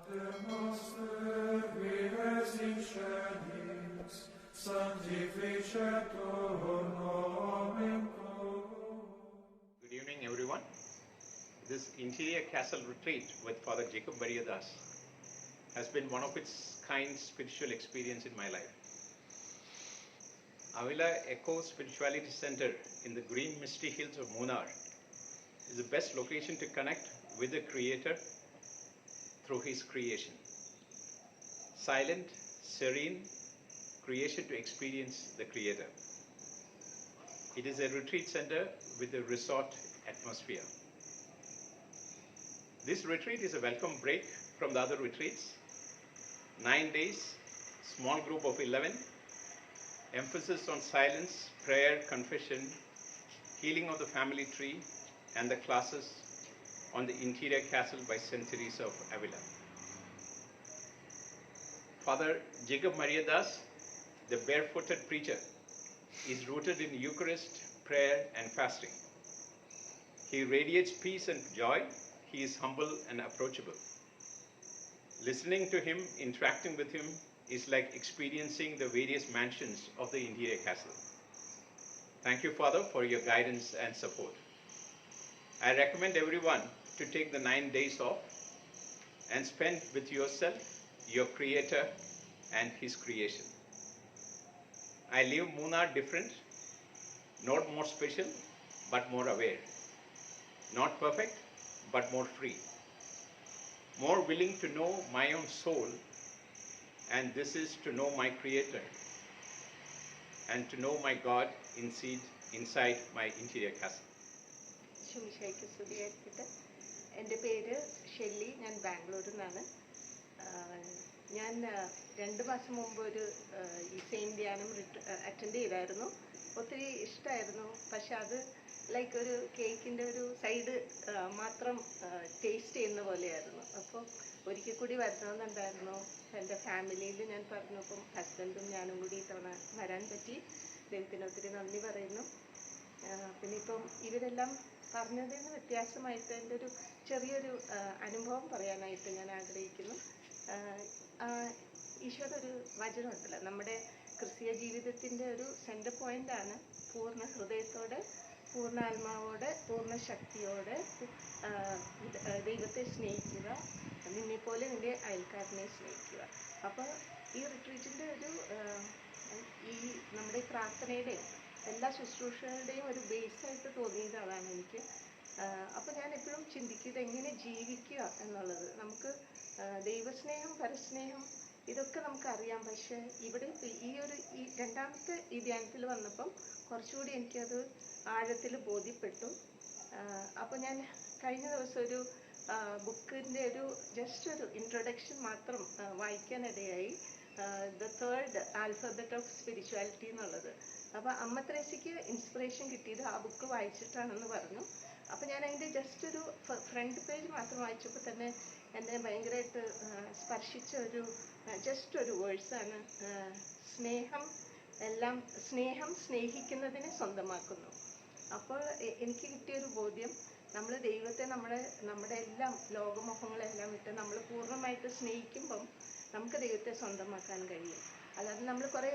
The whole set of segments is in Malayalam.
Der nostre vives in celis, sanctificetur nomen tuum. Good evening, everyone. This interior castle retreat with Father Jacob Mariadas has been one of its kind spiritual experience in my life. Avila Echo Spirituality Center in the green misty hills of Munnar is the best location to connect with the Creator through His creation. Silent, serene creation to experience the Creator. It is a retreat center with a resort atmosphere. This retreat is a welcome break from the other retreats. 9 days, small group of 11, emphasis on silence, prayer, confession, healing of the family tree, and the classes on the interior castle by St. Teresa of Avila. Father Jacob Mariadas, the barefooted preacher, is rooted in Eucharist, prayer, and fasting. He radiates peace and joy. He is humble and approachable. Listening to him, interacting with him, is like experiencing the various mansions of the interior castle. Thank you, Father, for your guidance and support. I recommend everyone to take the 9 days off and spend with yourself, your Creator, and His creation. I leave Munnar different, not more special, but more aware. Not perfect, but more free. More willing to know my own soul, and this is to know my Creator and to know my God inside my interior castle. ശുമിശയ്ക്ക് സ്തുതിയായിരിക്കട്ടെ. എൻ്റെ പേര് ഷെല്ലി. ഞാൻ ബാംഗ്ലൂരിൽ നിന്നാണ്. ഞാൻ 2 മാസം മുമ്പ് ഒരു ഈ സെയിം ധ്യാനം അറ്റൻഡ് ചെയ്തായിരുന്നു. ഒത്തിരി ഇഷ്ടമായിരുന്നു. പക്ഷെ അത് ലൈക്ക് ഒരു കേക്കിൻ്റെ ഒരു സൈഡ് മാത്രം ടേസ്റ്റ് ചെയ്യുന്ന പോലെയായിരുന്നു. അപ്പോൾ ഒരിക്കൽ കൂടി വരണമെന്നുണ്ടായിരുന്നു. എൻ്റെ ഫാമിലിയിൽ ഞാൻ പറഞ്ഞപ്പം ഹസ്ബൻഡും ഞാനും കൂടി ഇത്തവണ വരാൻ പറ്റി. ദൈവത്തിന് ഒത്തിരി നന്ദി പറയുന്നു. പിന്നെ ഇപ്പം ഇവരെല്ലാം പറഞ്ഞതിൽ നിന്ന് വ്യത്യാസമായിട്ട് എൻ്റെ ഒരു ചെറിയൊരു അനുഭവം പറയാനായിട്ട് ഞാൻ ആഗ്രഹിക്കുന്നു. ഈശോയുടെ ഒരു വചനമുണ്ടല്ലോ, നമ്മുടെ ക്രിസ്തീയ ജീവിതത്തിൻ്റെ ഒരു സെൻറ്റർ പോയിൻ്റാണ്. പൂർണ്ണ ഹൃദയത്തോടെ, പൂർണ്ണ ആത്മാവോടെ, പൂർണ്ണ ശക്തിയോടെ ദൈവത്തെ സ്നേഹിക്കുക, നിന്നെപ്പോലെ നിൻ്റെ അയൽക്കാരനെ സ്നേഹിക്കുക. അപ്പോൾ ഈ റിട്രീറ്റിൻ്റെ ഒരു ഈ നമ്മുടെ പ്രാർത്ഥനയുടെയും എല്ലാ ശുശ്രൂഷകളുടെയും ഒരു ബേസായിട്ട് തോന്നിയത് അതാണ് എനിക്ക്. അപ്പോൾ ഞാൻ എപ്പോഴും ചിന്തിക്കുന്നത് എങ്ങനെ ജീവിക്കുക എന്നുള്ളത്. നമുക്ക് ദൈവസ്നേഹം, പരസ്നേഹം ഇതൊക്കെ നമുക്കറിയാം. പക്ഷേ ഇവിടെ ഈ രണ്ടാമത്തെ ഈ ധ്യാനത്തിൽ വന്നപ്പം കുറച്ചുകൂടി എനിക്കത് ആഴത്തിൽ ബോധ്യപ്പെട്ടു. അപ്പോൾ ഞാൻ കഴിഞ്ഞ ദിവസം ഒരു ബുക്കിൻ്റെ ഒരു ജസ്റ്റ് ഒരു ഇൻട്രൊഡക്ഷൻ മാത്രം വായിക്കാനിടയായി. The third alphabet of spirituality എന്നുള്ളത്. അപ്പോൾ അമ്മ ത്രേസ്യയ്ക്ക് ഇൻസ്പിറേഷൻ കിട്ടിയത് ആ ബുക്ക് വായിച്ചിട്ടാണെന്ന് പറഞ്ഞു. അപ്പോൾ ഞാൻ അതിൻ്റെ ജസ്റ്റ് ഒരു ഫ്രണ്ട് പേജ് മാത്രം വായിച്ചപ്പോൾ തന്നെ എന്നെ ഭയങ്കരമായിട്ട് സ്പർശിച്ച ഒരു ജസ്റ്റ് ഒരു വേഴ്സാണ്. സ്നേഹം സ്നേഹിക്കുന്നതിനെ സ്വന്തമാക്കുന്നു. അപ്പോൾ എനിക്ക് കിട്ടിയൊരു ബോധ്യം, നമ്മൾ ദൈവത്തെ നമ്മുടെ എല്ലാം ലോകമോഹങ്ങളെല്ലാം വിട്ട് നമ്മൾ പൂർണ്ണമായിട്ട് സ്നേഹിക്കുമ്പം നമുക്ക് ദൈവത്തെ സ്വന്തമാക്കാൻ കഴിയും. അല്ലാതെ നമ്മൾ കുറേ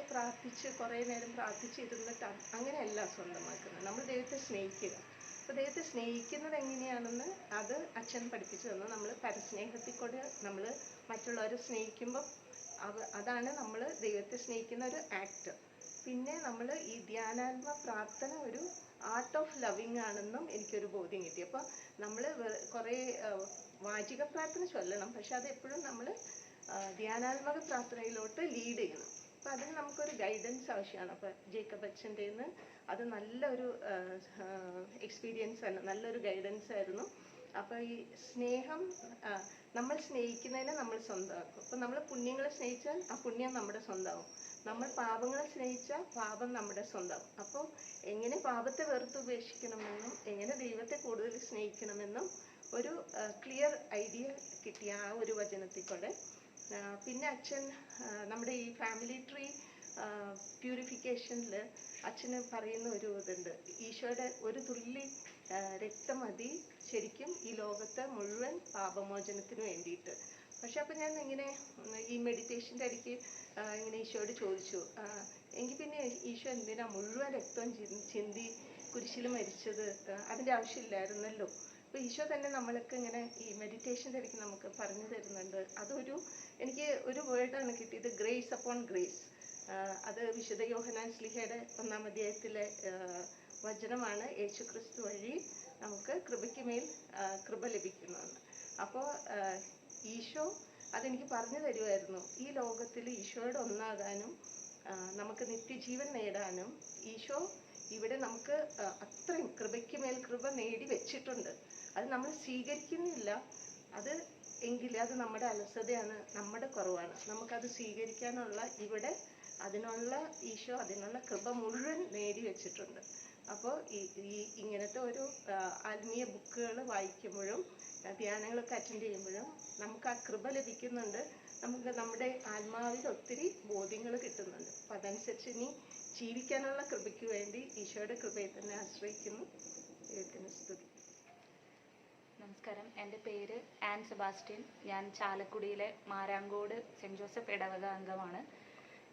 നേരം പ്രാർത്ഥിച്ചിരുന്നിട്ട് അങ്ങനെയല്ല സ്വന്തമാക്കുന്നത്. നമ്മൾ ദൈവത്തെ സ്നേഹിക്കുക. അപ്പോൾ ദൈവത്തെ സ്നേഹിക്കുന്നത് എങ്ങനെയാണെന്ന് അത് അച്ഛൻ പഠിപ്പിച്ചു തന്നു. നമ്മൾ പരസ്നേഹത്തിൽ കൂടെ നമ്മൾ മറ്റുള്ളവരെ സ്നേഹിക്കുമ്പം അതാണ് നമ്മൾ ദൈവത്തെ സ്നേഹിക്കുന്ന ഒരു ആക്ട്. പിന്നെ നമ്മൾ ഈ ധ്യാനാത്മ പ്രാർത്ഥന ഒരു ആർട്ട് ഓഫ് ലവിങ് ആണെന്നും എനിക്കൊരു ബോധ്യം കിട്ടി. അപ്പോൾ നമ്മൾ കുറേ വാചിക പ്രാർത്ഥന ചൊല്ലണം, പക്ഷെ അത് എപ്പോഴും നമ്മൾ ധ്യാനാത്മക പ്രാർത്ഥനയിലോട്ട് ലീഡ് ചെയ്യണം. അപ്പോൾ അതിന് നമുക്കൊരു ഗൈഡൻസ് ആവശ്യമാണ്. അപ്പോൾ ജേക്കബ് അച്ഛൻ്റെ നിന്ന് അത് നല്ലൊരു എക്സ്പീരിയൻസ് ആണ്, നല്ലൊരു ഗൈഡൻസ് ആയിരുന്നു. അപ്പോൾ ഈ സ്നേഹം, നമ്മൾ സ്നേഹിക്കുന്നതിനെ നമ്മൾ സ്വന്തമാക്കും. അപ്പോൾ നമ്മൾ പുണ്യങ്ങളെ സ്നേഹിച്ചാൽ ആ പുണ്യം നമ്മുടെ സ്വന്തമാവും. നമ്മൾ പാപങ്ങളെ സ്നേഹിച്ചാൽ പാപം നമ്മുടെ സ്വന്തമാവും. അപ്പോൾ എങ്ങനെ പാപത്തെ വെറുത്ത് ഉപേക്ഷിക്കണമെന്നും എങ്ങനെ ദൈവത്തെ കൂടുതൽ സ്നേഹിക്കണമെന്നും ഒരു ക്ലിയർ ഐഡിയ കിട്ടിയ ആ ഒരു വചനത്തിൽ കൂടെ. പിന്നെ അച്ഛൻ നമ്മുടെ ഈ ഫാമിലി ട്രീ പ്യൂരിഫിക്കേഷനിൽ അച്ഛന് പറയുന്ന ഒരു ഇതുണ്ട്, ഈശോയുടെ ഒരു തുള്ളി രക്തം മതി ശരിക്കും ഈ ലോകത്തെ മുഴുവൻ പാപമോചനത്തിന് വേണ്ടിയിട്ട്. പക്ഷെ അപ്പം ഞാൻ ഇങ്ങനെ ഈ മെഡിറ്റേഷൻ്റെ ഇടയ്ക്ക് ഇങ്ങനെ ഈശോയോട് ചോദിച്ചു, എങ്കിൽ പിന്നെ ഈശോ എന്തിനാ മുഴുവൻ രക്തം ചിന്തി കുരിശിൽ മരിച്ചത്? അതിൻ്റെ ആവശ്യമില്ലായിരുന്നല്ലോ. അപ്പോൾ ഈശോ തന്നെ നമ്മൾക്ക് ഇങ്ങനെ ഈ മെഡിറ്റേഷൻ്റെ ഇടയ്ക്ക് നമുക്ക് പറഞ്ഞു തരുന്നുണ്ട്. അതൊരു എനിക്ക് ഒരു വേർഡാണ് കിട്ടിയത്, ഗ്രേസ് അപ്പോൺ ഗ്രേസ്. അത് വിശുദ്ധ യോഹന്നാൻ ശ്ലീഹയുടെ 1-ാം അധ്യായത്തിലെ വചനമാണ്. യേശുക്രിസ്തു വഴി നമുക്ക് കൃപയ്ക്ക് മേൽ കൃപ ലഭിക്കുന്നതെന്ന്. അപ്പോൾ ഈശോ അതെനിക്ക് പറഞ്ഞു തരുമായിരുന്നു. ഈ ലോകത്തിൽ ഈശോയോട് ഒന്നാകാനും നമുക്ക് നിത്യജീവൻ നേടാനും ഈശോ ഇവിടെ നമുക്ക് അത്രയും കൃപയ്ക്ക് മേൽ കൃപ നേടി വെച്ചിട്ടുണ്ട്. അത് നമ്മൾ സ്വീകരിക്കുന്നില്ല. അത് എങ്കിൽ അത് നമ്മുടെ അലസതയാണ്, നമ്മുടെ കുറവാണ്. നമുക്കത് സ്വീകരിക്കാനുള്ള ഇവിടെ അതിനുള്ള ഈശോ അതിനുള്ള കൃപ മുഴുവൻ നേടി വെച്ചിട്ടുണ്ട്. അപ്പോൾ ഈ ഇങ്ങനത്തെ ഒരു ആത്മീയ ബുക്കുകൾ വായിക്കുമ്പോഴും ധ്യാനങ്ങളൊക്കെ അറ്റൻഡ് ചെയ്യുമ്പോഴും നമുക്ക് ആ കൃപ ലഭിക്കുന്നുണ്ട്. നമുക്ക് നമ്മുടെ ആത്മാവിൽ ഒത്തിരി ബോധ്യങ്ങൾ കിട്ടുന്നുണ്ട്. അപ്പം അതനുസരിച്ച് ഇനി ജീവിക്കാനുള്ള കൃപയ്ക്ക് വേണ്ടി ഈശോയുടെ കൃപയെ തന്നെ ആശ്രയിക്കുന്നു. ദൈവത്തിന് സ്തുതി. നമസ്കാരം, എൻ്റെ പേര് ആൻ സെബാസ്റ്റ്യൻ. ഞാൻ ചാലക്കുടിയിലെ മാരാങ്കോട് സെൻറ്റ് ജോസഫ് ഇടവക അംഗമാണ്.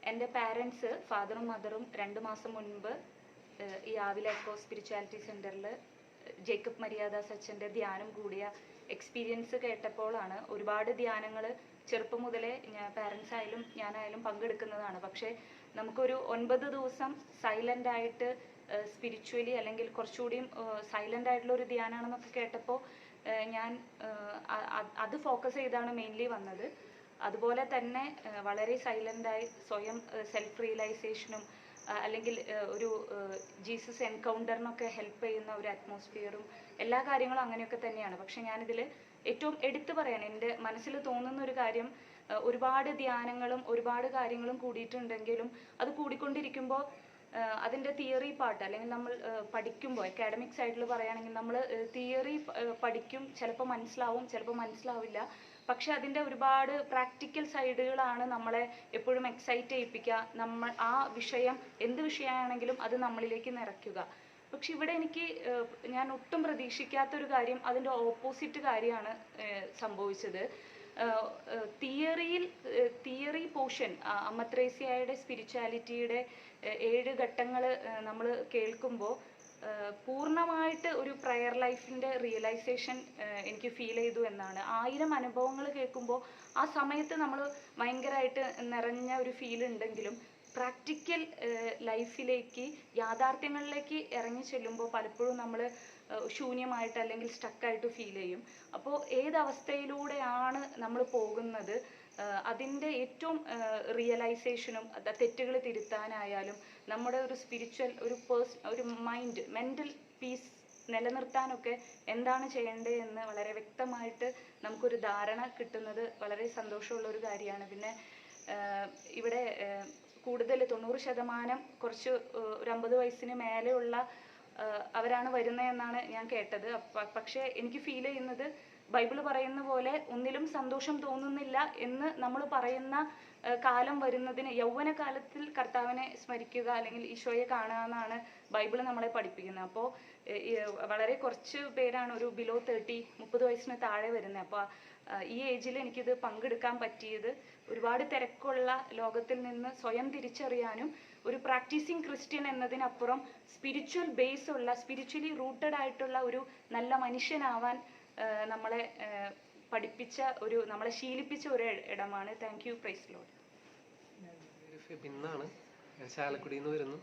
എൻ്റെ പാരൻസ് ഫാദറും മദറും 2 മാസം മുൻപ് ഈ ആവില എക്കോ സ്പിരിച്വാലിറ്റി സെൻറ്ററിൽ ജേക്കബ് മരിയാദാസ് അച്ഛൻ്റെ ധ്യാനം കൂടിയ എക്സ്പീരിയൻസ് കേട്ടപ്പോഴാണ്. ഒരുപാട് ധ്യാനങ്ങൾ ചെറുപ്പം മുതലേ പാരൻസ് ആയാലും ഞാനായാലും പങ്കെടുക്കുന്നതാണ്. പക്ഷേ നമുക്കൊരു 9 ദിവസം സൈലൻ്റായിട്ട് സ്പിരിച്വലി അല്ലെങ്കിൽ കുറച്ചുകൂടിയും സൈലൻ്റ് ആയിട്ടുള്ള ഒരു ധ്യാനമാണെന്നൊക്കെ കേട്ടപ്പോൾ ഞാൻ അത് ഫോക്കസ് ചെയ്താണ് മെയിൻലി വന്നത്. അതുപോലെ തന്നെ വളരെ സൈലൻ്റായി സ്വയം സെൽഫ് റിയലൈസേഷനും അല്ലെങ്കിൽ ഒരു ജീസസ് എൻകൗണ്ടറിനൊക്കെ ഹെൽപ്പ് ചെയ്യുന്ന ഒരു അറ്റ്മോസ്ഫിയറും എല്ലാ കാര്യങ്ങളും അങ്ങനെയൊക്കെ തന്നെയാണ്. പക്ഷെ ഞാനിതിൽ ഏറ്റവും എടുത്തു പറയാൻ എൻ്റെ മനസ്സിൽ തോന്നുന്ന ഒരു കാര്യം, ഒരുപാട് ധ്യാനങ്ങളും ഒരുപാട് കാര്യങ്ങളും കൂടിയിട്ടുണ്ടെങ്കിലും അത് കൂടിക്കൊണ്ടിരിക്കുമ്പോൾ അതിൻ്റെ തിയറി പാർട്ട് അല്ലെങ്കിൽ നമ്മൾ പഠിക്കുമ്പോൾ അക്കാഡമിക് സൈഡിൽ പറയുകയാണെങ്കിൽ നമ്മൾ തിയറി പഠിക്കും, ചിലപ്പോൾ മനസ്സിലാവും, ചിലപ്പോൾ മനസ്സിലാവില്ല. പക്ഷെ അതിൻ്റെ ഒരുപാട് പ്രാക്ടിക്കൽ സൈഡുകളാണ് നമ്മളെ എപ്പോഴും എക്സൈറ്റ് ചെയ്യിപ്പിക്കുക. നമ്മൾ ആ വിഷയം എന്ത് വിഷയമാണെങ്കിലും അത് നമ്മളിലേക്ക് നിറയ്ക്കുക. പക്ഷെ ഇവിടെ എനിക്ക് ഞാൻ ഒട്ടും പ്രതീക്ഷിക്കാത്തൊരു കാര്യം, അതിൻ്റെ ഓപ്പോസിറ്റ് കാര്യമാണ് സംഭവിച്ചത്. തിയറി പോർഷൻ അമ്മ ത്രേസ്യയുടെ സ്പിരിച്വാലിറ്റിയുടെ 7 ഘട്ടങ്ങൾ നമ്മൾ കേൾക്കുമ്പോൾ പൂർണ്ണമായിട്ട് ഒരു പ്രയർ ലൈഫിൻ്റെ റിയലൈസേഷൻ എനിക്ക് ഫീൽ ചെയ്തു എന്നാണ്. 1000 അനുഭവങ്ങൾ കേൾക്കുമ്പോൾ ആ സമയത്ത് നമ്മൾ ഭയങ്കരമായിട്ട് നിറഞ്ഞ ഒരു ഫീൽ ഉണ്ടെങ്കിലും പ്രാക്ടിക്കൽ ലൈഫിലേക്ക് യാഥാർത്ഥ്യങ്ങളിലേക്ക് ഇറങ്ങി ചെല്ലുമ്പോൾ പലപ്പോഴും നമ്മൾ ശൂന്യമായിട്ട് അല്ലെങ്കിൽ സ്റ്റക്കായിട്ട് ഫീൽ ചെയ്യും. അപ്പോൾ ഏതവസ്ഥയിലൂടെയാണ് നമ്മൾ പോകുന്നത്, അതിൻ്റെ ഏറ്റവും റിയലൈസേഷനും തെറ്റുകൾ തിരുത്താനായാലും നമ്മുടെ ഒരു സ്പിരിച്വൽ ഒരു മെൻ്റൽ പീസ് നിലനിർത്താനൊക്കെ എന്താണ് ചെയ്യേണ്ടത് എന്ന് വളരെ വ്യക്തമായിട്ട് നമുക്കൊരു ധാരണ കിട്ടുന്നത് വളരെ സന്തോഷമുള്ള ഒരു കാര്യമാണ്. പിന്നെ ഇവിടെ കൂടുതൽ 90% കുറച്ച് ഒരു 50 വയസ്സിന് മേലെയുള്ള അവരാണ് വരുന്നതെന്നാണ് ഞാൻ കേട്ടത്. പക്ഷേ എനിക്ക് ഫീൽ ചെയ്യുന്നത് ബൈബിൾ പറയുന്ന പോലെ ഒന്നിലും സന്തോഷം തോന്നുന്നില്ല എന്ന് നമ്മൾ പറയുന്ന കാലം വരുന്നതിന് യൗവനകാലത്തിൽ കർത്താവിനെ സ്മരിക്കുക അല്ലെങ്കിൽ ഈശോയെ കാണുക എന്നാണ് ബൈബിൾ നമ്മളെ പഠിപ്പിക്കുന്നത്. അപ്പോൾ വളരെ കുറച്ച് പേരാണ് ഒരു ബിലോ 30 വയസ്സിന് താഴെ വരുന്നത്. അപ്പോൾ ഈ ഏജിൽ എനിക്കിത് പങ്കെടുക്കാൻ പറ്റിയത് ഒരുപാട് തിരക്കുള്ള ലോകത്തിൽ നിന്ന് സ്വയം തിരിച്ചറിയാനും ഒരു പ്രാക്ടീസിങ് ക്രിസ്ത്യൻ എന്നതിനപ്പുറം സ്പിരിച്വൽ ബേസ് ഉള്ള സ്പിരിച്വലി റൂട്ടഡ് ആയിട്ടുള്ള ഒരു നല്ല മനുഷ്യനാവാൻ നമ്മളെ പഠിപ്പിച്ച നമ്മളെ ശീലിപ്പിച്ച ഒരു ഇടമാണ്. Thank you. Praise lord. ഫെബിന്നാണ്, ഞാൻ ചാലക്കുടിയിൽ നിന്ന് വരുന്നു.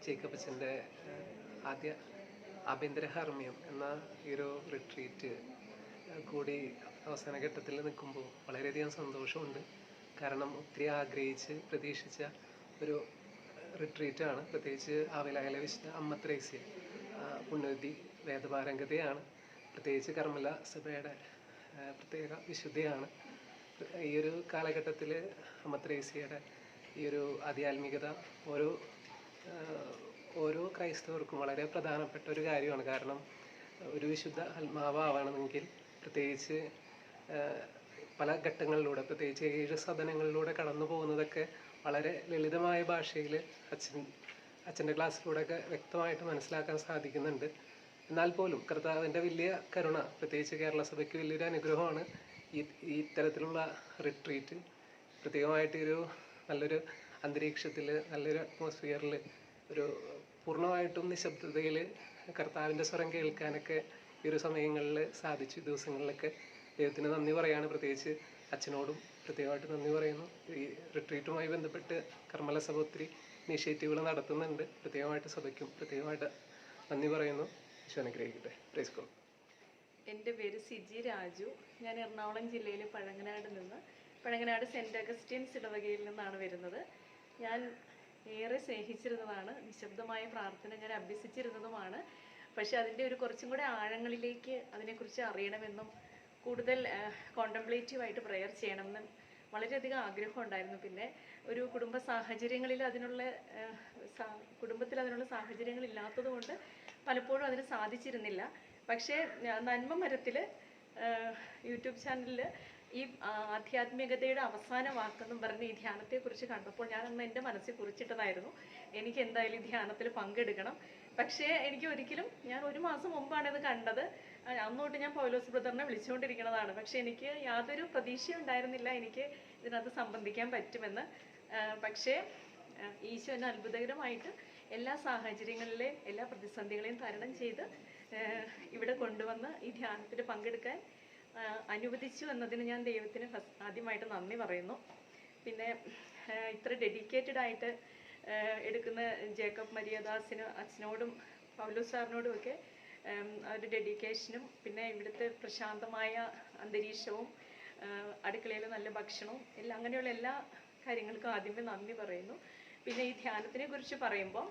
ജേക്കബ് അച്ഛൻ്റെ ആദ്യ ആഭ്യന്തര ഹർമ്മ്യം എന്ന ഈ ഒരു റിട്രീറ്റ് കൂടി അവസാന ഘട്ടത്തിൽ നിൽക്കുമ്പോൾ വളരെയധികം സന്തോഷമുണ്ട്. കാരണം ഒത്തിരി ആഗ്രഹിച്ച് പ്രതീക്ഷിച്ച ഒരു റിട്രീറ്റാണ്. പ്രത്യേകിച്ച് ആവിലായിലെ വിശുദ്ധ അമ്മ ത്രേസ്യ പുണ്യവതി വേദപാരംഗതയാണ്. പ്രത്യേകിച്ച് കർമ്മല സഭയുടെ പ്രത്യേക വിശുദ്ധിയാണ്. ഈ ഒരു കാലഘട്ടത്തിൽ അമ്മ ത്രേസ്യയുടെ ഈ ഒരു ആധ്യാത്മികത ഓരോ ക്രൈസ്തവർക്കും വളരെ പ്രധാനപ്പെട്ട ഒരു കാര്യമാണ്. കാരണം ഒരു വിശുദ്ധ ആത്മാവാവണമെങ്കിൽ പ്രത്യേകിച്ച് പല ഘട്ടങ്ങളിലൂടെ, പ്രത്യേകിച്ച് 7 സദനങ്ങളിലൂടെ കടന്നു പോകുന്നതൊക്കെ വളരെ ലളിതമായ ഭാഷയിൽ അച്ഛൻ്റെ ക്ലാസ്സിലൂടെയൊക്കെ വ്യക്തമായിട്ട് മനസ്സിലാക്കാൻ സാധിക്കുന്നുണ്ട്. എന്നാൽ പോലും കർത്താവിൻ്റെ വലിയ കരുണ, പ്രത്യേകിച്ച് കേരള സഭയ്ക്ക് വലിയൊരു അനുഗ്രഹമാണ് ഈ ഇത്തരത്തിലുള്ള റിട്രീറ്റ് പ്രത്യേകമായിട്ട് ഒരു നല്ലൊരു അന്തരീക്ഷത്തിൽ, നല്ലൊരു അറ്റ്മോസ്ഫിയറിൽ, ഒരു പൂർണ്ണമായിട്ടും നിശബ്ദതയിൽ കർത്താവിൻ്റെ സ്വരം കേൾക്കാനൊക്കെ ഈ ഒരു സമയങ്ങളിൽ സാധിച്ചു. ദിവസങ്ങളിലൊക്കെ ദൈവത്തിന് നന്ദി പറയാണ്. പ്രത്യേകിച്ച് അച്ഛനോടും പ്രത്യേകമായിട്ട് നന്ദി പറയുന്നു. ഈ റിട്രീറ്റുമായി ബന്ധപ്പെട്ട് കർമ്മല സഭ ഒത്തിരി ഇനീഷ്യേറ്റീവുകൾ നടത്തുന്നുണ്ട്. പ്രത്യേകമായിട്ട് സഭയ്ക്കും പ്രത്യേകമായിട്ട് നന്ദി പറയുന്നു. ഈശോ അനുഗ്രഹിക്കട്ടെ. Praise God. എൻ്റെ പേര് സിജി രാജു. ഞാൻ എറണാകുളം ജില്ലയിലെ പഴങ്ങനാട് സെൻറ്റ് അഗസ്റ്റ്യൻസ് ഇടവകയിൽ നിന്നാണ് വരുന്നത്. ഞാൻ ഏറെ സ്നേഹിച്ചിരുന്നതാണ്, നിശബ്ദമായ പ്രാർത്ഥന ഞാൻ അഭ്യസിച്ചിരുന്നതുമാണ്. പക്ഷെ അതിൻ്റെ ഒരു കുറച്ചും കൂടെ ആഴങ്ങളിലേക്ക് അതിനെക്കുറിച്ച് അറിയണമെന്നും കൂടുതൽ കോണ്ടംപ്ലേറ്റീവായിട്ട് പ്രെയർ ചെയ്യണമെന്നും വളരെയധികം ആഗ്രഹം ഉണ്ടായിരുന്നു. പിന്നെ ഒരു കുടുംബ സാഹചര്യങ്ങളിൽ കുടുംബത്തിൽ അതിനുള്ള സാഹചര്യങ്ങൾ ഇല്ലാത്തത് കൊണ്ട് പലപ്പോഴും അതിന് സാധിച്ചിരുന്നില്ല. പക്ഷേ നന്മ മരത്തിൽ യൂട്യൂബ് ചാനലിൽ ഈ ആധ്യാത്മികതയുടെ അവസാന വാക്കെന്നും പറഞ്ഞ് ഈ ധ്യാനത്തെക്കുറിച്ച് കണ്ടപ്പോൾ ഞാൻ അന്ന് എൻ്റെ മനസ്സിൽ കുറിച്ചിട്ടതായിരുന്നു, എനിക്ക് എന്തായാലും ഈ ധ്യാനത്തിൽ പങ്കെടുക്കണം. പക്ഷേ എനിക്ക് ഒരിക്കലും, ഞാൻ 1 മാസം മുമ്പാണ് ഇത് കണ്ടത്. അന്നോട്ട് ഞാൻ പൗലോസ് ബ്രദറിനെ വിളിച്ചുകൊണ്ടിരിക്കുന്നതാണ്. പക്ഷെ എനിക്ക് യാതൊരു പ്രതീക്ഷയും ഉണ്ടായിരുന്നില്ല എനിക്ക് ഇതിനകത്ത് സംബന്ധിക്കാൻ പറ്റുമെന്ന്. പക്ഷേ ഈശോ എന്നെ അത്ഭുതകരമായിട്ട് എല്ലാ സാഹചര്യങ്ങളിലെയും എല്ലാ പ്രതിസന്ധികളെയും തരണം ചെയ്ത് ഇവിടെ കൊണ്ടുവന്ന് ഈ ധ്യാനത്തിൽ പങ്കെടുക്കാൻ അനുവദിച്ചു എന്നതിന് ഞാൻ ദൈവത്തിന് ആദ്യമായിട്ട് നന്ദി പറയുന്നു. പിന്നെ ഇത്ര ഡെഡിക്കേറ്റഡ് ആയിട്ട് എടുക്കുന്ന ജേക്കബ് മരിയദാസിന്, അച്ഛനോടും പൗലോസ് സാറിനോടും ഒക്കെ ഒരു ഡെഡിക്കേഷനും പിന്നെ ഇവിടുത്തെ പ്രശാന്തമായ അന്തരീക്ഷവും അടുക്കളയിൽ നല്ല ഭക്ഷണവും എല്ലാം, അങ്ങനെയുള്ള എല്ലാ കാര്യങ്ങൾക്കും ആദ്യമേ നന്ദി പറയുന്നു. പിന്നെ ഈ ധ്യാനത്തിനെ കുറിച്ച് പറയുമ്പോൾ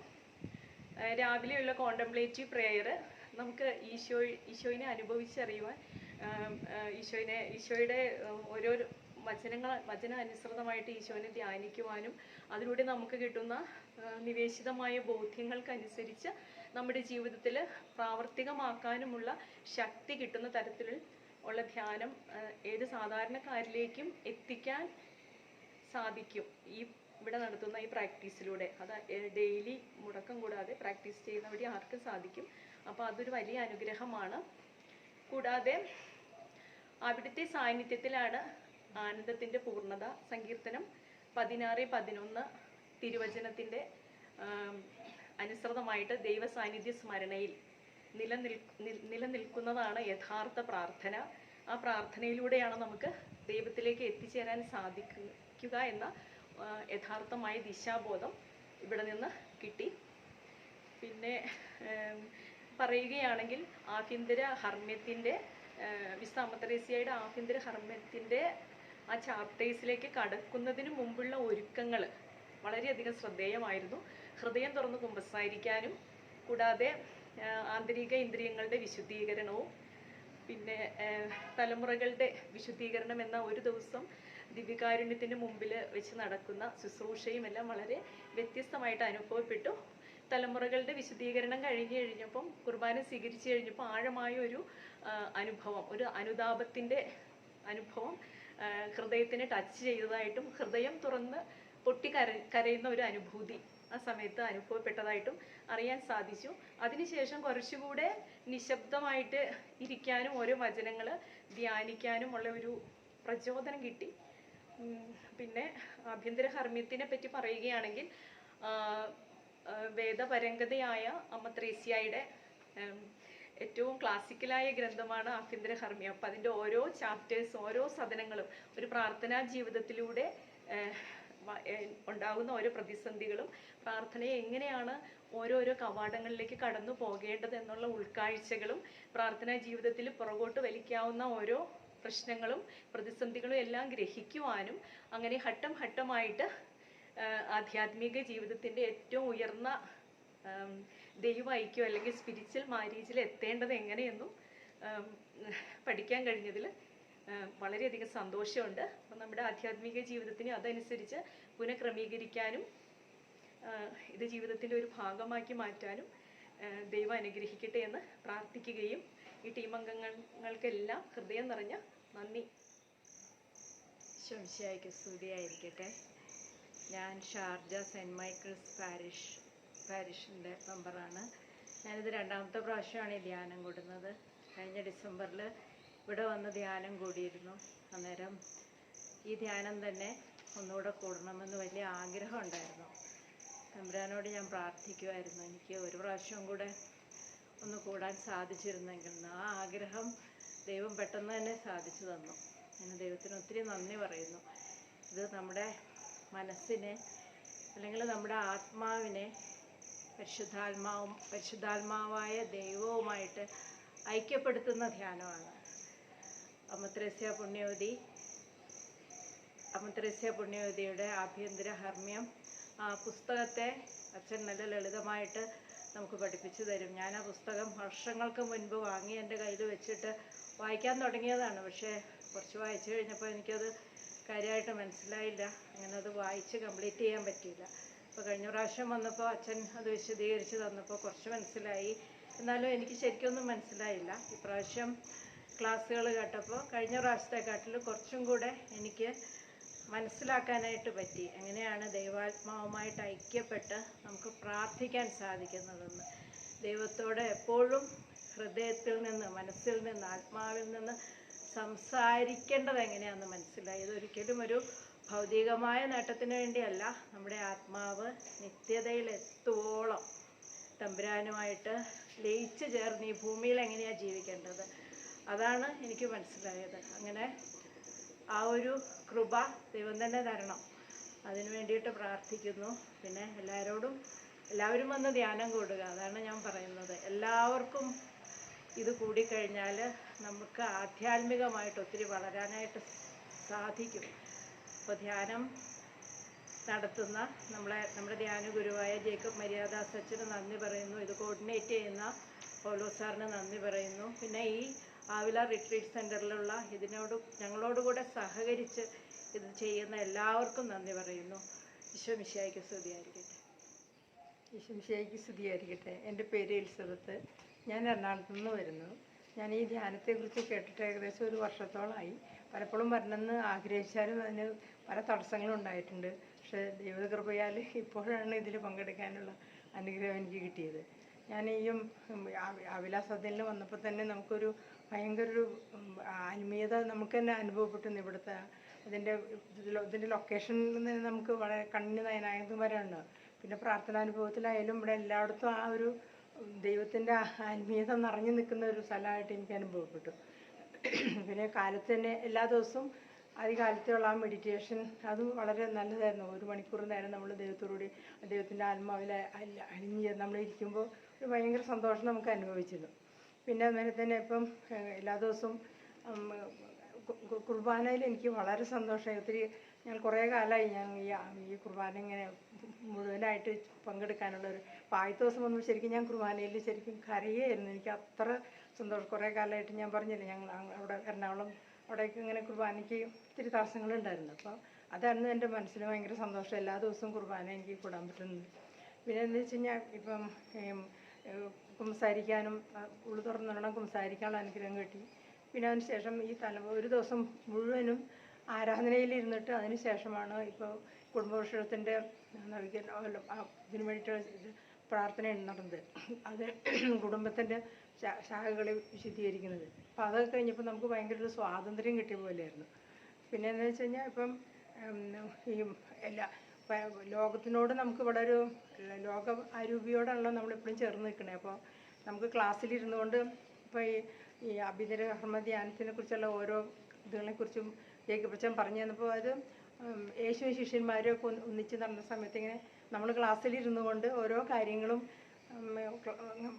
രാവിലെയുള്ള കോണ്ടംപ്ലേറ്റീവ് പ്രെയർ നമുക്ക് ഈശോയിനെ അനുഭവിച്ചറിയുവാൻ, ഈശോയുടെ ഓരോ വചന അനുസൃതമായിട്ട് ഈശോനെ ധ്യാനിക്കുവാനും അതിലൂടെ നമുക്ക് കിട്ടുന്ന നിവേശിതമായ ബോധ്യങ്ങൾക്കനുസരിച്ച് നമ്മുടെ ജീവിതത്തിൽ പ്രാവർത്തികമാക്കാനുമുള്ള ശക്തി കിട്ടുന്ന തരത്തിൽ ഉള്ള ധ്യാനം ഏത് സാധാരണക്കാരിലേക്കും എത്തിക്കാൻ സാധിക്കും ഈ ഇവിടെ നടത്തുന്ന ഈ പ്രാക്ടീസിലൂടെ. അത് ഡെയിലി മുടക്കം കൂടാതെ പ്രാക്ടീസ് ചെയ്യുന്ന വഴി ആർക്കും സാധിക്കും. അപ്പോൾ അതൊരു വലിയ അനുഗ്രഹമാണ്. കൂടാതെ അവിടുത്തെ സാന്നിധ്യത്തിലാണ് ആനന്ദത്തിൻ്റെ പൂർണ്ണത. സങ്കീർത്തനം 16:11 തിരുവചനത്തിൻ്റെ അനുസൃതമായിട്ട് ദൈവ സാന്നിധ്യ സ്മരണയിൽ നിലനിൽക്കുന്നതാണ് യഥാർത്ഥ പ്രാർത്ഥന. ആ പ്രാർത്ഥനയിലൂടെയാണ് നമുക്ക് ദൈവത്തിലേക്ക് എത്തിച്ചേരാൻ സാധിക്കുക എന്ന യഥാർത്ഥമായ ദിശാബോധം ഇവിടെ നിന്ന് കിട്ടി. പിന്നെ പറയുകയാണെങ്കിൽ ആഭ്യന്തര ഹർമ്മ്യത്തിൻ്റെ, വിശുദ്ധ അമ്മ ത്രേസ്യയുടെ ആഭ്യന്തര ഹർമ്മ്യത്തിൻ്റെ ആ ചാപ്റ്റേഴ്സിലേക്ക് കടക്കുന്നതിന് മുമ്പുള്ള ഒരുക്കങ്ങൾ വളരെയധികം ശ്രദ്ധേയമായിരുന്നു. ഹൃദയം തുറന്ന് കുമ്പസാരിക്കാനും കൂടാതെ ആന്തരിക ഇന്ദ്രിയങ്ങളുടെ വിശുദ്ധീകരണവും പിന്നെ തലമുറകളുടെ വിശുദ്ധീകരണം എന്ന ഒരു ദിവസം ദിവ്യകാരുണ്യത്തിൻ്റെ മുമ്പിൽ വെച്ച് നടക്കുന്ന ശുശ്രൂഷയും എല്ലാം വളരെ വ്യത്യസ്തമായിട്ട് അനുഭവപ്പെട്ടു. തലമുറകളുടെ വിശുദ്ധീകരണം കഴിഞ്ഞപ്പം കുർബാന സ്വീകരിച്ചു കഴിഞ്ഞപ്പോൾ ആഴമായ ഒരു അനുഭവം, ഒരു അനുതാപത്തിൻ്റെ അനുഭവം ഹൃദയത്തിനെ ടച്ച് ചെയ്തതായിട്ടും ഹൃദയം തുറന്ന് കരയുന്ന ഒരു അനുഭൂതി ആ സമയത്ത് അനുഭവപ്പെട്ടതായിട്ടും അറിയാൻ സാധിച്ചു. അതിനുശേഷം കുറച്ചുകൂടെ നിശബ്ദമായിട്ട് ഇരിക്കാനും ഓരോ വചനങ്ങൾ ധ്യാനിക്കാനും ഉള്ള ഒരു പ്രചോദനം കിട്ടി. പിന്നെ ആഭ്യന്തര ഹർമ്മ്യത്തിനെ പറ്റി പറയുകയാണെങ്കിൽ വേദപരംഗതയായ അമ്മ ത്രേസ്യയുടെ ഏറ്റവും ക്ലാസിക്കലായ ഗ്രന്ഥമാണ് ആഭ്യന്തര ഹർമ്മ്യം. അപ്പം അതിൻ്റെ ഓരോ ചാപ്റ്റേഴ്സും ഓരോ സദനങ്ങളും ഒരു പ്രാർത്ഥനാ ജീവിതത്തിലൂടെ ഉണ്ടാകുന്ന ഓരോ പ്രതിസന്ധികളും പ്രാർത്ഥനയെ എങ്ങനെയാണ് ഓരോരോ കവാടങ്ങളിലേക്ക് കടന്നു പോകേണ്ടത് എന്നുള്ള ഉൾക്കാഴ്ചകളും പ്രാർത്ഥനാ ജീവിതത്തിൽ പുറകോട്ട് വലിക്കാവുന്ന ഓരോ പ്രശ്നങ്ങളും പ്രതിസന്ധികളും എല്ലാം ഗ്രഹിക്കുവാനും അങ്ങനെ ഘട്ടം ഘട്ടമായിട്ട് ആധ്യാത്മിക ജീവിതത്തിൻ്റെ ഏറ്റവും ഉയർന്ന ദൈവ ഐക്യം അല്ലെങ്കിൽ സ്പിരിച്വൽ മാരേജിൽ എത്തേണ്ടത് എങ്ങനെയെന്നും പഠിക്കാൻ കഴിഞ്ഞതിൽ വളരെയധികം സന്തോഷമുണ്ട്. അപ്പം നമ്മുടെ ആധ്യാത്മിക ജീവിതത്തിന് അതനുസരിച്ച് പുനഃക്രമീകരിക്കാനും ഇത് ജീവിതത്തിൻ്റെ ഒരു ഭാഗമാക്കി മാറ്റാനും ദൈവം അനുഗ്രഹിക്കട്ടെ എന്ന് പ്രാർത്ഥിക്കുകയും ഈ ടീം അംഗങ്ങൾക്കെല്ലാം ഹൃദയം നിറഞ്ഞ നന്ദി. ശംശയ്ക്ക് സ്തുതിയായിരിക്കട്ടെ. ഞാൻ ഷാർജ സെൻറ്റ് മൈക്കിൾസ് പാരിഷിൻ്റെ മെമ്പറാണ്. ഞാനിത് 2ാമത്തെ പ്രാവശ്യമാണ് ഈ ധ്യാനം കൂടുന്നത്. കഴിഞ്ഞ ഡിസംബറിൽ ഇവിടെ വന്ന് ധ്യാനം കൂടിയിരുന്നു. അന്നേരം ഈ ധ്യാനം തന്നെ ഒന്നുകൂടെ കൂടണമെന്ന് വലിയ ആഗ്രഹം ഉണ്ടായിരുന്നു. തമ്പുരാനോട് ഞാൻ പ്രാർത്ഥിക്കുമായിരുന്നു, എനിക്ക് ഒരു പ്രാവശ്യം കൂടെ ഒന്ന് കൂടാൻ സാധിച്ചിരുന്നെങ്കിൽ. ആ ആഗ്രഹം ദൈവം പെട്ടെന്ന് തന്നെ സാധിച്ചു തന്നു. ഞാൻ ദൈവത്തിന് ഒത്തിരി നന്ദി പറയുന്നു. ഇത് നമ്മുടെ മനസ്സിനെ അല്ലെങ്കിൽ നമ്മുടെ ആത്മാവിനെ പരിശുദ്ധാത്മാവായ ദൈവവുമായിട്ട് ഐക്യപ്പെടുത്തുന്ന ധ്യാനമാണ്. അമത്രേസ്യ പുണ്യവതിയുടെ ആഭ്യന്തര ഹർമ്മ്യം ആ പുസ്തകത്തെ അച്ഛൻ നല്ല ലളിതമായിട്ട് നമുക്ക് പഠിപ്പിച്ചു തരും. ഞാൻ ആ പുസ്തകം വർഷങ്ങൾക്ക് മുൻപ് വാങ്ങി എൻ്റെ കയ്യിൽ വെച്ചിട്ട് വായിക്കാൻ തുടങ്ങിയതാണ്. പക്ഷേ കുറച്ച് വായിച്ചു കഴിഞ്ഞപ്പോൾ എനിക്കത് കാര്യമായിട്ട് മനസ്സിലായില്ല. അങ്ങനെ അത് വായിച്ച് കംപ്ലീറ്റ് ചെയ്യാൻ പറ്റിയില്ല. അപ്പോൾ കഴിഞ്ഞ പ്രാവശ്യം വന്നപ്പോൾ അച്ഛൻ അത് വിശദീകരിച്ച് തന്നപ്പോൾ കുറച്ച് മനസ്സിലായി. എന്നാലും എനിക്ക് ശരിക്കൊന്നും മനസ്സിലായില്ല. ഇപ്രാവശ്യം ക്ലാസ്സുകൾ കേട്ടപ്പോൾ കഴിഞ്ഞ പ്രാവശ്യത്തെക്കാട്ടിലും കുറച്ചും കൂടെ എനിക്ക് മനസ്സിലാക്കാനായിട്ട് പറ്റി. എങ്ങനെയാണ് ദൈവാത്മാവുമായിട്ട് ഐക്യപ്പെട്ട് നമുക്ക് പ്രാർത്ഥിക്കാൻ സാധിക്കുന്നതെന്ന്. ദൈവത്തോട് എപ്പോഴും ഹൃദയത്തിൽ നിന്ന്, മനസ്സിൽ നിന്ന്, ആത്മാവിൽ നിന്ന് സംസാരിക്കേണ്ടത് എങ്ങനെയാണെന്ന് മനസ്സിലായി. ഇതൊരിക്കലും ഒരു ഭൗതികമായ നേട്ടത്തിന് വേണ്ടിയല്ല. നമ്മുടെ ആത്മാവ് നിത്യതയിലെത്തുവോളം തമ്പുരാനുമായിട്ട് ലയിച്ച് ചേർന്ന് ഈ ഭൂമിയിൽ എങ്ങനെയാണ് ജീവിക്കേണ്ടത്, അതാണ് എനിക്ക് മനസ്സിലായത്. അങ്ങനെ ആ ഒരു കൃപ ദൈവം തന്നെ തരണം. അതിനു വേണ്ടിയിട്ട് പ്രാർത്ഥിക്കുന്നു. പിന്നെ എല്ലാവരും വന്ന് ധ്യാനം കൂടുക, അതാണ് ഞാൻ പറയുന്നത്. എല്ലാവർക്കും ഇത് കൂടിക്കഴിഞ്ഞാൽ നമുക്ക് ആധ്യാത്മികമായിട്ട് ഒത്തിരി വളരാനായിട്ട് സാധിക്കും. അപ്പോൾ ധ്യാനം നടത്തുന്ന നമ്മുടെ ധ്യാന ഗുരുവായ ജേക്കബ് മരിയാദാസ് അച്ഛന് നന്ദി പറയുന്നു. ഇത് കോർഡിനേറ്റ് ചെയ്യുന്ന പൗലോ സാറിന് നന്ദി പറയുന്നു. പിന്നെ ഈ ആവില റിട്രീറ്റ് സെൻ്ററിലുള്ള ഞങ്ങളോടുകൂടെ സഹകരിച്ച് ഇത് ചെയ്യുന്ന എല്ലാവർക്കും നന്ദി പറയുന്നു. ഈശോ മിശിഹായ്ക്ക് സ്തുതിയായിരിക്കട്ടെ. എൻ്റെ പേര് എലിസബത്ത്. ഞാൻ എറണാകുളത്ത് നിന്ന് വരുന്നു. ഞാൻ ഈ ധ്യാനത്തെക്കുറിച്ച് കേട്ടിട്ട് ഏകദേശം ഒരു വർഷത്തോളമായി. പലപ്പോഴും വരണമെന്ന് ആഗ്രഹിച്ചാലും അതിന് പല തടസ്സങ്ങളും ഉണ്ടായിട്ടുണ്ട്. പക്ഷേ ദൈവകൃപയാൽ ഇപ്പോഴാണ് ഇതിൽ പങ്കെടുക്കാനുള്ള അനുഗ്രഹം എനിക്ക് കിട്ടിയത്. ഞാൻ ഈ അവിലാസത്തിൽ വന്നപ്പോൾ തന്നെ നമുക്കൊരു ഭയങ്കര ഒരു ആത്മീയത നമുക്ക് തന്നെ അനുഭവപ്പെട്ടുന്നു. ഇവിടുത്തെ ഇതിൻ്റെ ലൊക്കേഷനിൽ നിന്ന് നമുക്ക് വളരെ കണ്ണിന് നയനായതും വരെയുണ്ട്. പിന്നെ പ്രാർത്ഥനാനുഭവത്തിലായാലും ഇവിടെ എല്ലായിടത്തും ആ ഒരു ദൈവത്തിൻ്റെ ആത്മീയത നിറഞ്ഞു നിൽക്കുന്ന ഒരു സ്ഥലമായിട്ട് എനിക്ക് അനുഭവപ്പെട്ടു. പിന്നെ കാലത്ത് തന്നെ എല്ലാ ദിവസവും ആദ്യകാലത്തുള്ള ആ മെഡിറ്റേഷൻ അത് വളരെ നല്ലതായിരുന്നു. 1 മണിക്കൂർ നേരം നമ്മൾ ദൈവത്തോടുകൂടി ദൈവത്തിൻ്റെ ആത്മാവിൽ അലിഞ്ഞ് നമ്മൾ ഇരിക്കുമ്പോൾ ഒരു ഭയങ്കര സന്തോഷം നമുക്ക് അനുഭവിച്ചിരുന്നു. പിന്നെ അതുപോലെ തന്നെ ഇപ്പം എല്ലാ ദിവസവും കുർബാനയിൽ എനിക്ക് വളരെ സന്തോഷമായി. ഒത്തിരി ഞാൻ കുറേ കാലമായി ഞാൻ ഈ കുർബാന ഇങ്ങനെ മുഴുവനായിട്ട് പങ്കെടുക്കാനുള്ളൊരു ആദ്യത്തെ ദിവസം വന്നു ശരിക്കും ഞാൻ കുർബാനയിൽ ശരിക്കും കരയായിരുന്നു. എനിക്ക് അത്ര സന്തോഷം. കുറേ കാലമായിട്ട് ഞാൻ പറഞ്ഞില്ലേ ഞങ്ങൾ അവിടെ എറണാകുളം അവിടേക്ക് ഇങ്ങനെ കുർബാനയ്ക്ക് ഒത്തിരി തടസ്സങ്ങളുണ്ടായിരുന്നു. അപ്പോൾ അതായിരുന്നു എൻ്റെ മനസ്സിന് ഭയങ്കര സന്തോഷം. എല്ലാ ദിവസവും കുർബാന എനിക്ക് കൂടാൻ പറ്റുന്നത്. പിന്നെ എന്താ വെച്ച് കഴിഞ്ഞാൽ ഇപ്പം കുമ്പസാരിക്കാനും ഉള്ളു തുറന്നിടണം കുമ്പസാരിക്കാനുള്ള അനുഗ്രഹം കിട്ടി. പിന്നെ അതിന് ശേഷം ഒരു ദിവസം മുഴുവനും ആരാധനയിലിരുന്നിട്ട് അതിന് ശേഷമാണ് ഇപ്പോൾ കുടുംബക്ഷേത്രത്തിൻ്റെ ഇതിനു വേണ്ടിയിട്ട് പ്രാർത്ഥന നടന്നത്. അത് കുടുംബത്തിൻ്റെ ശാഖകളെ വിശദീകരിക്കുന്നത്. അപ്പോൾ അതൊക്കെ കഴിഞ്ഞപ്പോൾ നമുക്ക് ഭയങ്കര ഒരു സ്വാതന്ത്ര്യം കിട്ടിയ പോലെയായിരുന്നു. പിന്നെ എന്താ വെച്ച് കഴിഞ്ഞാൽ ഇപ്പം ഈ ലോകത്തിനോട് നമുക്ക് ഇവിടെ ഒരു ലോക അരൂപിയോടാണല്ലോ നമ്മളെപ്പോഴും ചേർന്ന് നിൽക്കണേ. അപ്പോൾ നമുക്ക് ക്ലാസ്സിലിരുന്നു കൊണ്ട് ഇപ്പോൾ ഈ അഭ്യന്തര കർമ്മ ധ്യാനത്തിനെ കുറിച്ചുള്ള ഓരോ ഇതുകളെക്കുറിച്ചും ജേക്കബച്ചൻ പറഞ്ഞു തന്നപ്പോൾ അത് യേശു ശിഷ്യന്മാരൊക്കെ ഒന്നിച്ച് നടന്ന സമയത്ത് ഇങ്ങനെ നമ്മൾ ക്ലാസ്സിലിരുന്നു കൊണ്ട് ഓരോ കാര്യങ്ങളും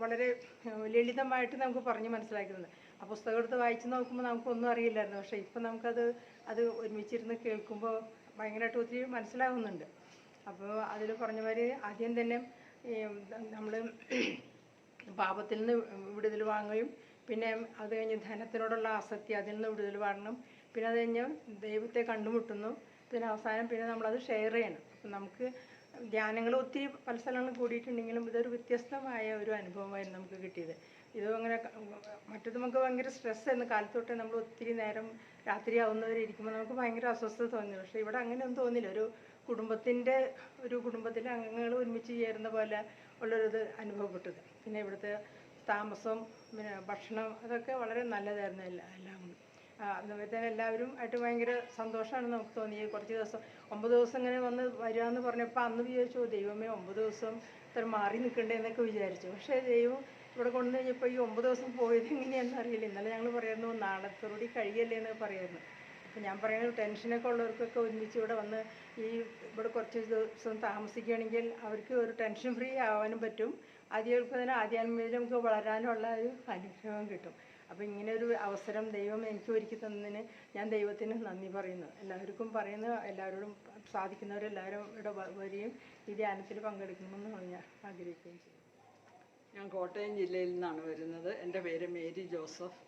വളരെ ലളിതമായിട്ട് നമുക്ക് പറഞ്ഞ് മനസ്സിലാക്കുന്നത്. ആ പുസ്തകം എടുത്ത് വായിച്ച് നോക്കുമ്പോൾ നമുക്കൊന്നും അറിയില്ലായിരുന്നു. പക്ഷേ ഇപ്പം അത് ഒരുമിച്ചിരുന്ന് കേൾക്കുമ്പോൾ ഭയങ്കരമായിട്ട് ഒത്തിരി മനസ്സിലാകുന്നുണ്ട്. അപ്പോൾ അതിൽ പറഞ്ഞവർ ആദ്യം തന്നെ നമ്മൾ പാപത്തിൽ നിന്ന് വിടുതൽ വാങ്ങുകയും പിന്നെ അത് കഴിഞ്ഞ് ധനത്തിനോടുള്ള ആസക്തി അതിൽ നിന്ന് വിടുതൽ വാങ്ങണം. പിന്നെ അത് കഴിഞ്ഞ് ദൈവത്തെ കണ്ടുമുട്ടുന്നു. പിന്നെ അവസാനം പിന്നെ നമ്മളത് ഷെയർ ചെയ്യണം. അപ്പം നമുക്ക് ധ്യാനങ്ങൾ ഒത്തിരി പല സ്ഥലങ്ങളും കൂടിയിട്ടുണ്ടെങ്കിലും ഇതൊരു വ്യത്യസ്തമായ ഒരു അനുഭവമായിരുന്നു നമുക്ക് കിട്ടിയത്. ഇത് അങ്ങനെ മറ്റത് നമുക്ക് ഭയങ്കര സ്ട്രെസ്സായിരുന്നു. കാലത്തൊട്ട് നമ്മൾ ഒത്തിരി നേരം രാത്രിയാവുന്നവരെ ഇരിക്കുമ്പോൾ നമുക്ക് ഭയങ്കര അസ്വസ്ഥത തോന്നി. പക്ഷേ ഇവിടെ അങ്ങനെയൊന്നും തോന്നില്ല. ഒരു കുടുംബത്തിലെ അംഗങ്ങൾ ഒരുമിച്ച് ചേരുന്ന പോലെ ഉള്ളൊരിത് അനുഭവപ്പെട്ടത്. പിന്നെ ഇവിടുത്തെ താമസം, പിന്നെ ഭക്ഷണം, അതൊക്കെ വളരെ നല്ലതായിരുന്നു. എല്ലാം കൊണ്ടും അതുപോലെ എല്ലാവരും ആയിട്ട് ഭയങ്കര സന്തോഷമാണ് നമുക്ക് തോന്നിയത്. കുറച്ച് ദിവസം 9 ദിവസം ഇങ്ങനെ വന്ന് വരികയെന്ന് പറഞ്ഞപ്പോൾ അന്ന് വിചാരിച്ചു, ദൈവമേ 9 ദിവസം ഇത്ര മാറി നിൽക്കണ്ടേ എന്നൊക്കെ വിചാരിച്ചു. പക്ഷേ ദൈവം ഇവിടെ കൊണ്ടു കഴിഞ്ഞപ്പോൾ ഈ 9 ദിവസം പോയത് എങ്ങനെയാണെന്ന് അറിയില്ല. ഇന്നലെ ഞങ്ങൾ പറയായിരുന്നു നാളത്തോടുകൂടി കഴിയല്ലേ എന്ന് പറയായിരുന്നു. അപ്പോൾ ഞാൻ പറയുന്നത് ടെൻഷനൊക്കെ ഉള്ളവർക്കൊക്കെ ഒരുമിച്ച് ഇവിടെ വന്ന് ഇവിടെ കുറച്ച് ദിവസം താമസിക്കുകയാണെങ്കിൽ അവർക്ക് ഒരു ടെൻഷൻ ഫ്രീ ആവാനും പറ്റും. ആദ്യകൽപ്പതിന് ആധ്യാത്മികതയിൽ നമുക്ക് വളരാനുള്ള ഒരു അനുഗ്രഹം കിട്ടും. അപ്പോൾ ഇങ്ങനെ ഒരു അവസരം ദൈവം എനിക്ക് ഒരുക്കി തന്നതിന് ഞാൻ ദൈവത്തിന് നന്ദി പറയുന്നു. എല്ലാവർക്കും പറയുന്നു, എല്ലാവരോടും സാധിക്കുന്നവരെല്ലാവരും ഇവിടെ വരികയും ഈ ധ്യാനത്തിൽ പങ്കെടുക്കണമെന്ന് ഞാൻ ആഗ്രഹിക്കുകയും ചെയ്യും. ഞാൻ കോട്ടയം ജില്ലയിൽ നിന്നാണ് വരുന്നത്. എൻ്റെ പേര് മേരി ജോസഫ്.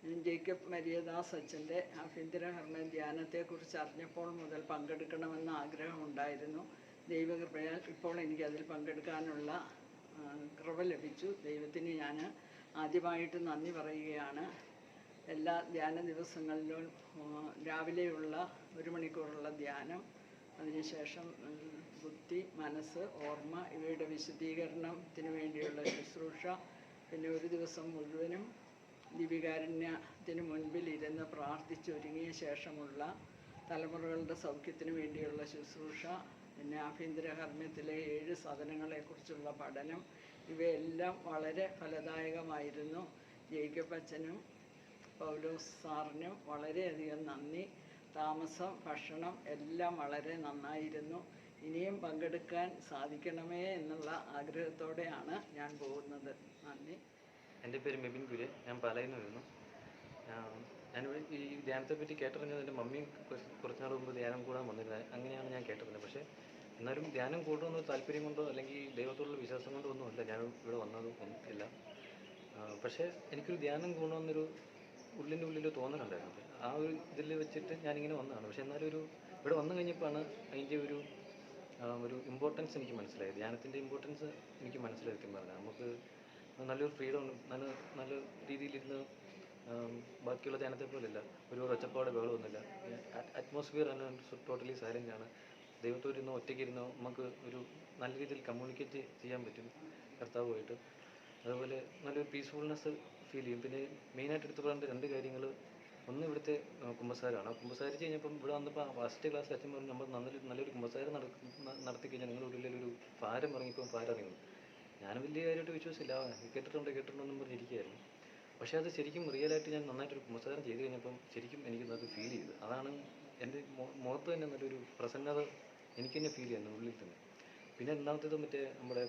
ഞാൻ ജേക്കബ് മരിയദാസ് അച്ഛൻ്റെ ആഭ്യന്തര ഹർമ്മ ധ്യാനത്തെക്കുറിച്ച് അറിഞ്ഞപ്പോൾ മുതൽ പങ്കെടുക്കണമെന്ന് ആഗ്രഹമുണ്ടായിരുന്നു. ദൈവകൃപയാൽ ഇപ്പോൾ എനിക്കതിൽ പങ്കെടുക്കാനുള്ള കൃപ ലഭിച്ചു. ദൈവത്തിന് ഞാൻ ആദ്യമായിട്ട് നന്ദി പറയുകയാണ്. എല്ലാ ധ്യാന ദിവസങ്ങളിലും രാവിലെയുള്ള 1 മണിക്കൂറുള്ള ധ്യാനം, അതിനുശേഷം ബുദ്ധി, മനസ്സ്, ഓർമ്മ ഇവയുടെ വിശുദ്ധീകരണത്തിന് വേണ്ടിയുള്ള ശുശ്രൂഷ, പിന്നെ ഒരു ദിവസം മുഴുവനും ദിവികാരുണ്യത്തിന് മുൻപിൽ ഇരുന്ന് പ്രാർത്ഥിച്ചൊരുങ്ങിയ ശേഷമുള്ള തലമുറകളുടെ സൗഖ്യത്തിന് വേണ്ടിയുള്ള ശുശ്രൂഷ, പിന്നെ ആഭ്യന്തര കർമ്മത്തിലെ 7 സദനങ്ങളെക്കുറിച്ചുള്ള പഠനം, ഇവയെല്ലാം വളരെ ഫലദായകമായിരുന്നു. ജേക്കബ് അച്ഛനും പൗലോസ് സാറിനും വളരെയധികം നന്ദി. താമസം, ഭക്ഷണം എല്ലാം വളരെ നന്നായിരുന്നു. ഇനിയും പങ്കെടുക്കാൻ സാധിക്കണമേ എന്നുള്ള ആഗ്രഹത്തോടെയാണ് ഞാൻ പോകുന്നത്. നന്ദി. എൻ്റെ പേര് മെബിൻ കുര്യൻ. ഞാൻ പാലായിൽ നിന്ന് വരുന്നു. ഞാനിവിടെ ഈ ധ്യാനത്തെ പറ്റി കേട്ടറിഞ്ഞത് എൻ്റെ മമ്മിയും കുറച്ച് നാൾ മുമ്പ് ധ്യാനം കൂടാൻ വന്നിരുന്നത്. അങ്ങനെയാണ് ഞാൻ കേട്ടറിഞ്ഞത്. പക്ഷേ എന്നാലും ധ്യാനം കൂടണമെന്ന് താല്പര്യം കൊണ്ടോ അല്ലെങ്കിൽ ദൈവത്തോടുള്ള വിശ്വാസം കൊണ്ടോ ഒന്നുമില്ല ഞാൻ ഇവിടെ വന്നതും ഇല്ല. പക്ഷേ എനിക്കൊരു ധ്യാനം കൂടണമെന്നൊരു ഉള്ളിൻ്റെ ഉള്ളിൽ തോന്നലുണ്ടായിരുന്നു. ആ ഒരു ഇതിൽ വെച്ചിട്ട് ഞാനിങ്ങനെ വന്നതാണ്. പക്ഷേ എന്നാലും ഇവിടെ വന്നു കഴിഞ്ഞപ്പോഴാണ് അതിൻ്റെ ഒരു ഇമ്പോർട്ടൻസ് എനിക്ക് മനസ്സിലായത്. ധ്യാനത്തിൻ്റെ ഇമ്പോർട്ടൻസ് എനിക്ക് മനസ്സിലായി. പറഞ്ഞാൽ നമുക്ക് നല്ലൊരു ഫ്രീഡം, നല്ല രീതിയിലിരുന്ന് ബാക്കിയുള്ള ധ്യാനത്തെ പോലെയല്ല, ഒരു ഒച്ചപ്പാട് ബഹളമൊന്നുമില്ല. അറ്റ്മോസ്ഫിയർ ടോട്ടലി സൈലൻ്റ് ആണ്. ദൈവത്തോടിരുന്നോ ഒറ്റയ്ക്കിരുന്നോ നമുക്ക് ഒരു നല്ല രീതിയിൽ കമ്മ്യൂണിക്കേറ്റ് ചെയ്യാൻ പറ്റും കർത്താവുമായിട്ട്. അതുപോലെ നല്ലൊരു പീസ്ഫുൾനെസ് ഫീൽ ചെയ്യും. പിന്നെ മെയിനായിട്ട് എടുത്ത് പറയേണ്ട 2 കാര്യങ്ങൾ, ഒന്ന് ഇവിടുത്തെ കുമ്പസാരമാണ്. ആ കുമ്പസാരിച്ച് കഴിഞ്ഞപ്പം ഇവിടെ വന്നപ്പോൾ ഫസ്റ്റ് ക്ലാസ് അച്ഛൻ പറഞ്ഞു, നമ്മൾ നല്ലൊരു കുമ്പസാരം നടത്തി കഴിഞ്ഞാൽ നിങ്ങളുടെ ഉള്ളിലൊരു ഭാരം ഇറങ്ങിപ്പോൾ ഭാരം ഇറങ്ങും. ഞാൻ വലിയ കാര്യമായിട്ട് വിശ്വസിച്ചില്ല. കേട്ടിട്ടുണ്ടെന്നും പറഞ്ഞിരിക്കുകയായിരുന്നു. പക്ഷേ അത് ശരിക്കും റിയലായിട്ട് ഞാൻ നന്നായിട്ടൊരു കുമ്പസാരം ചെയ്ത് കഴിഞ്ഞപ്പം ശരിക്കും എനിക്കത് ഫീൽ ചെയ്തു. അതാണ് എൻ്റെ മുഖത്ത് തന്നെ നല്ലൊരു പ്രസന്നത എനിക്ക് തന്നെ ഫീൽ ചെയ്യുന്നു ഉള്ളിൽ തന്നെ. പിന്നെ രണ്ടാമത്തേത് നമ്മുടെ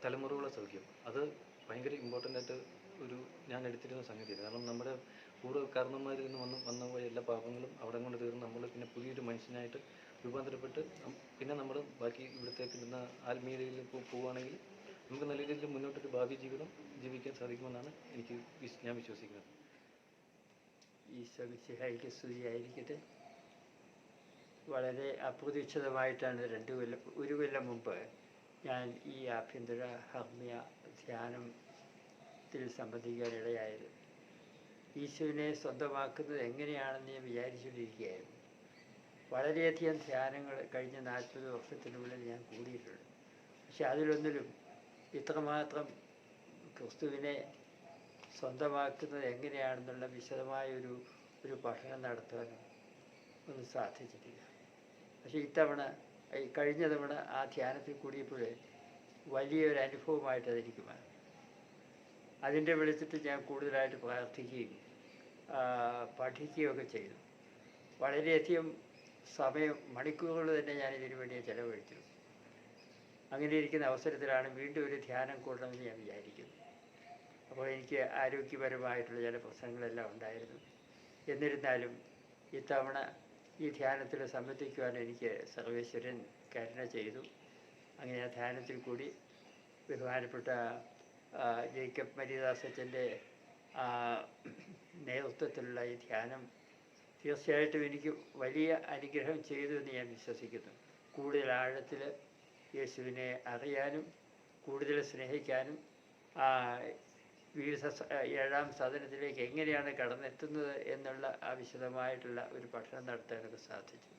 തലമുറകളുടെ സൗഖ്യം. അത് ഭയങ്കര ഇമ്പോർട്ടൻ്റ് ആയിട്ട് ഞാൻ എടുത്തിരുന്ന സംഗതിയാണ്. കാരണം നമ്മുടെ പൂർവ്വകാരണന്മാരിൽ നിന്ന് വന്ന പോയ എല്ലാ പാപങ്ങളും അവിടെ കൊണ്ട് തീർന്ന് നമ്മൾ പിന്നെ പുതിയൊരു മനുഷ്യനായിട്ട് രൂപാന്തരപ്പെട്ട് പിന്നെ നമ്മൾ ബാക്കി ഇവിടത്തേക്ക് ഇരുന്ന ആത്മീയതയിൽ പോവുകയാണെങ്കിൽ നമുക്ക് നല്ല രീതിയിൽ മുന്നോട്ടൊരു ഭാവി ജീവിതം ജീവിക്കാൻ സാധിക്കുമെന്നാണ് ഞാൻ വിശ്വസിക്കുന്നത്. ഈശോ മിശിഹായ്ക്ക് സ്തുതിയായിരിക്കട്ടെ. വളരെ അപ്രതീക്ഷിതമായിട്ടാണ് 1 കൊല്ലം മുമ്പ് ഞാൻ ഈ ആഭ്യന്തര ഹർമ്മ്യ ധ്യാനത്തിൽ സംബന്ധിക്കാനിടയായത്. ഈശോവിനെ സ്വന്തമാക്കുന്നത് എങ്ങനെയാണെന്ന് ഞാൻ വിചാരിച്ചുകൊണ്ടിരിക്കുകയായിരുന്നു. വളരെയധികം ധ്യാനങ്ങൾ കഴിഞ്ഞ 40 വർഷത്തിനുള്ളിൽ ഞാൻ കൂടിയിട്ടുണ്ട്. പക്ഷെ അതിലൊന്നിലും ഇത്രമാത്രം ക്രിസ്തുവിനെ സ്വന്തമാക്കുന്നത് എങ്ങനെയാണെന്നുള്ള വിശദമായ ഒരു പഠനം നടത്താനും ഒന്നും സാധിച്ചിട്ടില്ല. പക്ഷേ കഴിഞ്ഞ തവണ ആ ധ്യാനത്തിൽ കൂടിയപ്പോൾ വലിയൊരു അനുഭവമായിട്ട് അതെനിക്ക് മാറി. അതിൻ്റെ വെളിച്ചത്തിൽ ഞാൻ കൂടുതലായിട്ട് പ്രാർത്ഥിക്കുകയും പഠിക്കുകയൊക്കെ ചെയ്തു. വളരെയധികം മണിക്കൂറുകൾ തന്നെ ഞാൻ ഇതിനു വേണ്ടി ചെലവഴിച്ചു. അങ്ങനെ ഇരിക്കുന്ന അവസരത്തിലാണ് വീണ്ടും ഒരു ധ്യാനം കൂടണമെന്ന് ഞാൻ വിചാരിക്കുന്നു. അപ്പോൾ എനിക്ക് ആരോഗ്യപരമായിട്ടുള്ള ചില പ്രശ്നങ്ങളെല്ലാം ഉണ്ടായിരുന്നു. എന്നിരുന്നാലും ഇത്തവണ ഈ ധ്യാനത്തിൽ സംബന്ധിക്കുവാൻ എനിക്ക് സർവേശ്വരൻ കരുണ ചെയ്തു. അങ്ങനെ ആ ധ്യാനത്തിൽ കൂടി ബഹുമാനപ്പെട്ട ജേക്കബ് മരിയദാസ് അച്ഛൻ്റെ നേതൃത്വത്തിലുള്ള ഈ ധ്യാനം തീർച്ചയായിട്ടും എനിക്ക് വലിയ അനുഗ്രഹം ചെയ്തു എന്ന് ഞാൻ വിശ്വസിക്കുന്നു. കൂടുതൽ ആഴത്തിൽ യേശുവിനെ അറിയാനും കൂടുതൽ സ്നേഹിക്കാനും വിവിധ 7-ാം സദനത്തിലേക്ക് എങ്ങനെയാണ് കടന്നെത്തുന്നത് എന്നുള്ള വിശദമായിട്ടുള്ള ഒരു പഠനം നടത്താനൊക്കെ സാധിച്ചു.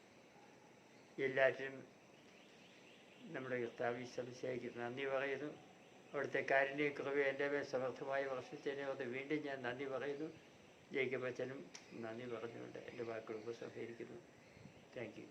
എല്ലാറ്റിനും നമ്മുടെ കർത്താവ് ഈശോ മിശിഹായ്ക്ക് നന്ദി പറയുന്നു. അവിടുത്തെ കാരുണ്യ കൃപ എൻ്റെ മേൽ സമർത്ഥമായി വർഷിച്ചതിനെ ഓർത്ത് വീണ്ടും ഞാൻ നന്ദി പറയുന്നു. ജേക്കബ് അച്ഛനും നന്ദി പറഞ്ഞുകൊണ്ട് എൻ്റെ വാക്കുകൾ ഉപസംഹരിക്കുന്നു. Thank you.